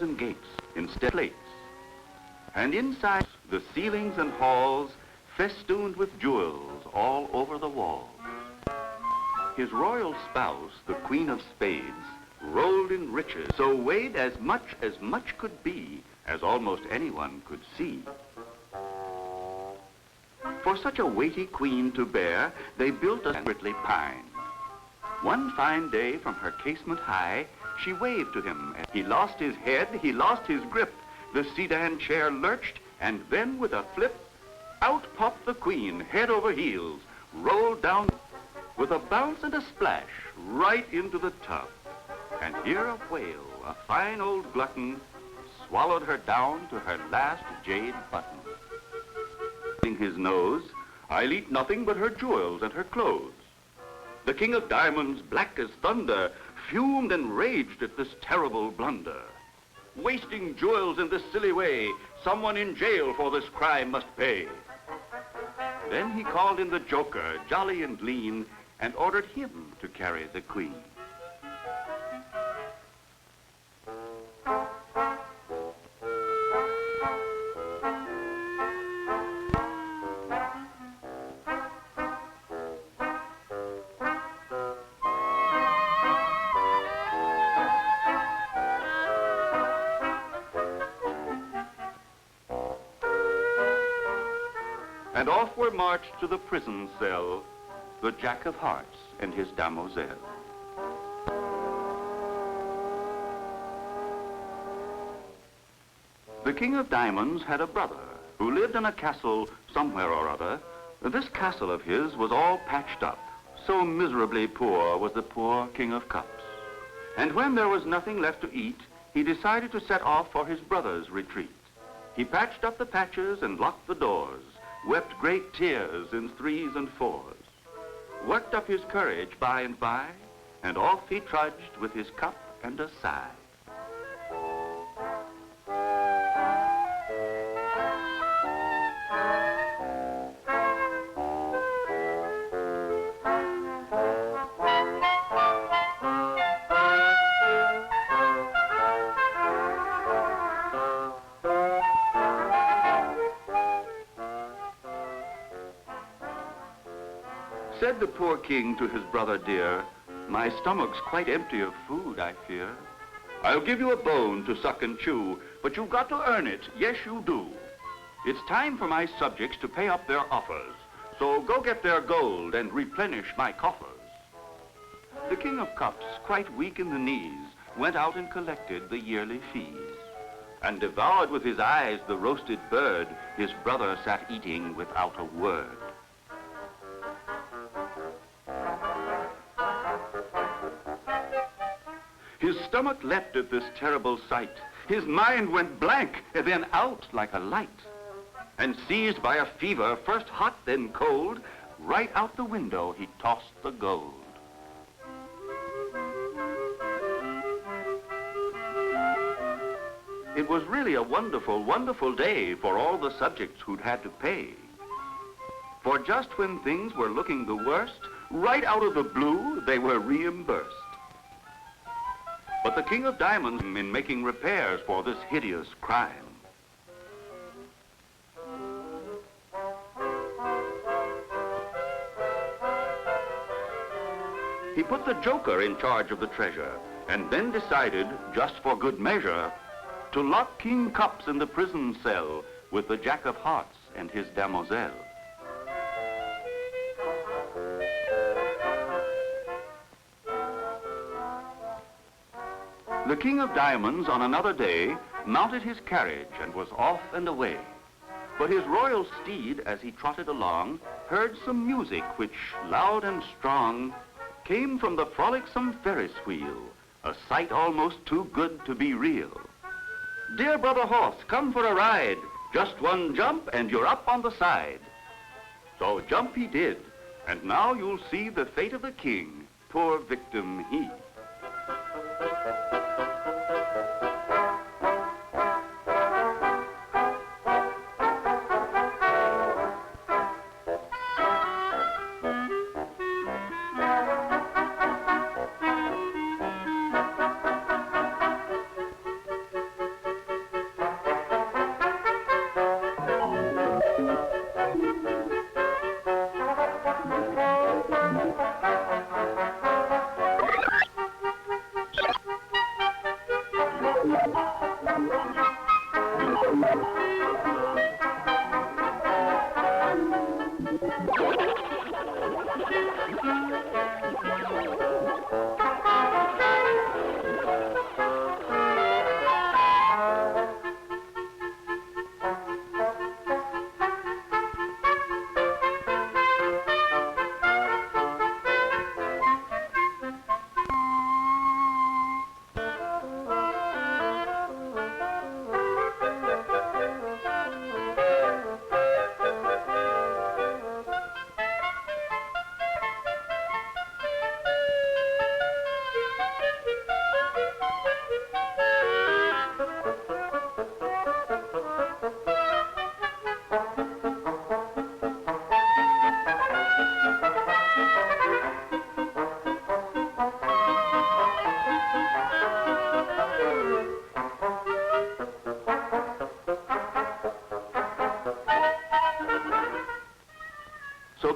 and gates instead of plates. And inside the ceilings and halls festooned with jewels all over the walls. His royal spouse, the Queen of Spades, rolled in riches, so weighed as much could be, as almost anyone could see. For such a weighty queen to bear, they built a secretly pine. One fine day from her casement high, she waved to him. He lost his head, he lost his grip. The sedan chair lurched, and then with a flip, out popped the queen, head over heels, rolled down with a bounce and a splash right into the tub. And here a whale, a fine old glutton, swallowed her down to her last jade button. His nose, I'll eat nothing but her jewels and her clothes. The King of Diamonds, black as thunder, fumed and raged at this terrible blunder. Wasting jewels in this silly way, someone in jail for this crime must pay. Then he called in the joker, jolly and lean, and ordered him to carry the queen. And off were marched to the prison cell, the Jack of Hearts and his damoiselle. The King of Diamonds had a brother who lived in a castle somewhere or other. This castle of his was all patched up. So miserably poor was the poor King of Cups. And when there was nothing left to eat, he decided to set off for his brother's retreat. He patched up the patches and locked the doors, wept great tears in threes and fours, worked up his courage by and by, and off he trudged with his cup and a sigh. Said the poor king to his brother dear, my stomach's quite empty of food, I fear. I'll give you a bone to suck and chew, but you've got to earn it, yes you do. It's time for my subjects to pay up their offers, so go get their gold and replenish my coffers. The King of Cups, quite weak in the knees, went out and collected the yearly fees, and devoured with his eyes the roasted bird his brother sat eating without a word. His stomach leapt at this terrible sight. His mind went blank, and then out like a light. And seized by a fever, first hot, then cold, right out the window he tossed the gold. It was really a wonderful, wonderful day for all the subjects who'd had to pay. For just when things were looking the worst, right out of the blue, they were reimbursed. But the King of Diamonds in making repairs for this hideous crime. He put the joker in charge of the treasure, and then decided, just for good measure, to lock King Cups in the prison cell with the Jack of Hearts and his damoiselle. The King of Diamonds on another day mounted his carriage and was off and away. But his royal steed, as he trotted along, heard some music which, loud and strong, came from the frolicsome Ferris wheel, a sight almost too good to be real. Dear brother horse, come for a ride. Just one jump and you're up on the side. So jump he did, and now you'll see the fate of the king, poor victim he.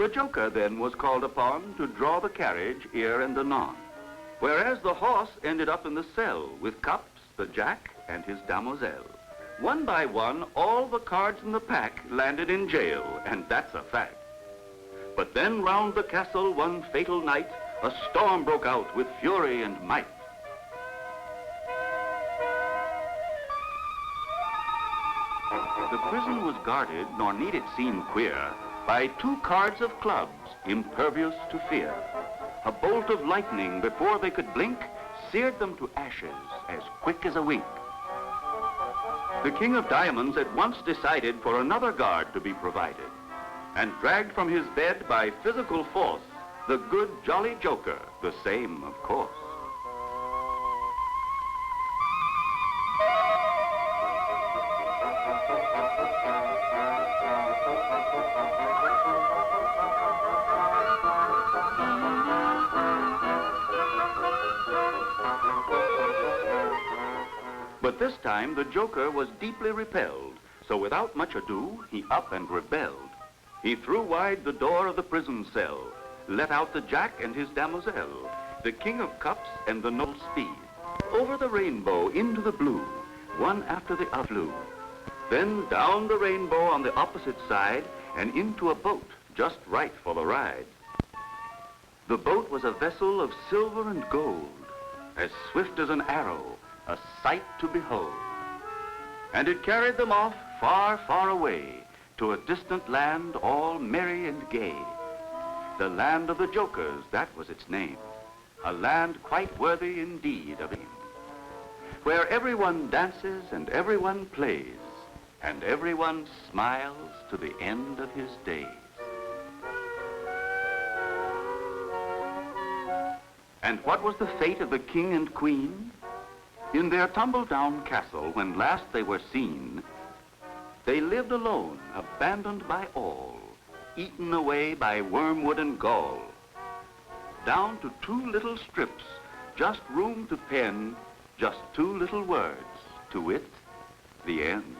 the joker then was called upon to draw the carriage ere and anon, whereas the horse ended up in the cell with Cups, the jack, and his damoiselle. One by one, all the cards in the pack landed in jail, and that's a fact. But then round the castle one fatal night, a storm broke out with fury and might. The prison was guarded, nor need it seem queer, by 2 cards of clubs, impervious to fear. A bolt of lightning, before they could blink, seared them to ashes as quick as a wink. The King of Diamonds at once decided for another guard to be provided, and dragged from his bed by physical force the good jolly joker, the same of course. But this time the joker was deeply repelled, so without much ado he up and rebelled. He threw wide the door of the prison cell, let out the jack and his damoiselle, the King of Cups and the noble Speed. Over the rainbow into the blue, one after the other flew. Then down the rainbow on the opposite side and into a boat just right for the ride. The boat was a vessel of silver and gold, as swift as an arrow, a sight to behold. And it carried them off far, far away to a distant land all merry and gay. The land of the jokers, that was its name, a land quite worthy indeed of him, where everyone dances and everyone plays, and everyone smiles to the end of his days. And what was the fate of the king and queen? In their tumble-down castle, when last they were seen, they lived alone, abandoned by all, eaten away by wormwood and gall, down to 2 little strips, just room to pen, just 2 little words, to wit, the end.